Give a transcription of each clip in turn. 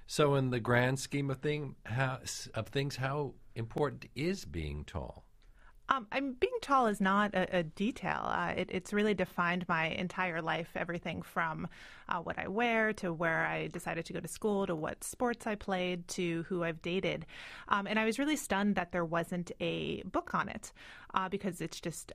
So, in the grand scheme of things, how important is being tall? Being tall is not a detail. It's really defined my entire life, everything from what I wear to where I decided to go to school to what sports I played to who I've dated. And I was really stunned that there wasn't a book on it because it's just,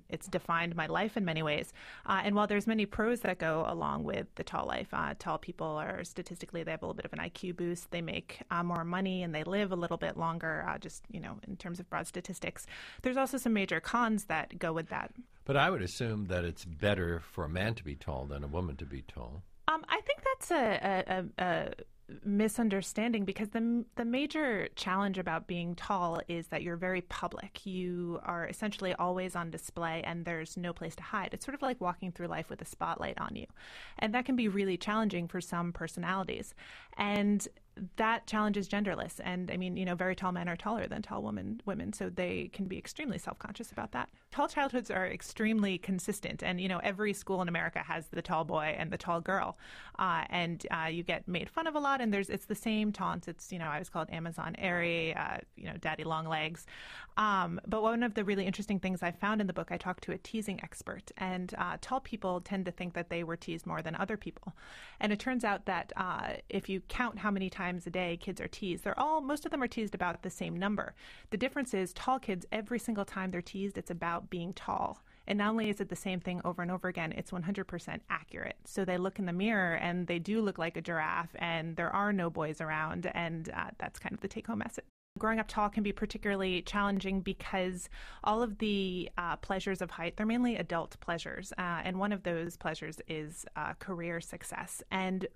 it's defined my life in many ways. And while there's many pros that go along with the tall life, tall people are statistically, they have a little bit of an IQ boost. They make more money and they live a little bit longer, in terms of broad statistics. There's also some major cons that go with that. But I would assume that it's better for a man to be tall than a woman to be tall. I think that's a misunderstanding because the major challenge about being tall is that you're very public. You are essentially always on display and there's no place to hide. It's sort of like walking through life with a spotlight on you. And that can be really challenging for some personalities. And that challenge is genderless. And very tall men are taller than tall women, so they can be extremely self-conscious about that. Tall childhoods are extremely consistent. And, every school in America has the tall boy and the tall girl. And you get made fun of a lot. And it's the same taunts. It's, I was called Amazon Airy, daddy long legs. But one of the really interesting things I found in the book, I talked to a teasing expert. And tall people tend to think that they were teased more than other people. And it turns out that if you count how many times a day kids are teased, most of them are teased about the same number. The difference is tall kids, every single time they're teased, it's about being tall. And not only is it the same thing over and over again, it's 100% accurate. So they look in the mirror and they do look like a giraffe and there are no boys around. And that's kind of the take-home message. Growing up tall can be particularly challenging because all of the pleasures of height, they're mainly adult pleasures. And one of those pleasures is career success. And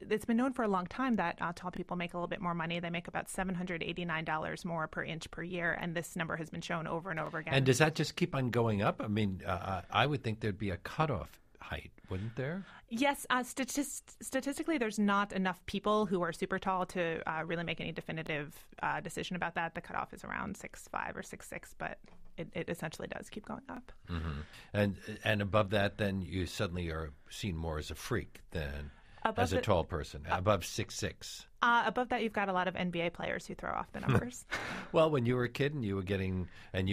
it's been known for a long time that tall people make a little bit more money. They make about $789 more per inch per year, and this number has been shown over and over again. And does that just keep on going up? I would think there'd be a cutoff height, wouldn't there? Yes. Statistically, there's not enough people who are super tall to really make any definitive decision about that. The cutoff is around 6'5" or 6'6", but it essentially does keep going up. Mm-hmm. And above that, then you suddenly are seen more as a freak than as a tall person, above 6'6". Above that, you've got a lot of NBA players who throw off the numbers. Well, when you were a kid and you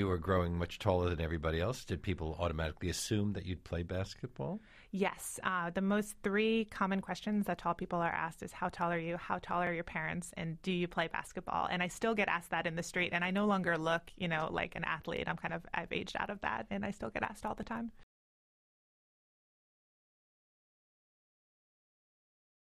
were growing much taller than everybody else, did people automatically assume that you'd play basketball? Yes. The most three common questions that tall people are asked is how tall are you, how tall are your parents, and do you play basketball? And I still get asked that in the street, and I no longer look, like an athlete. I've aged out of that, and I still get asked all the time.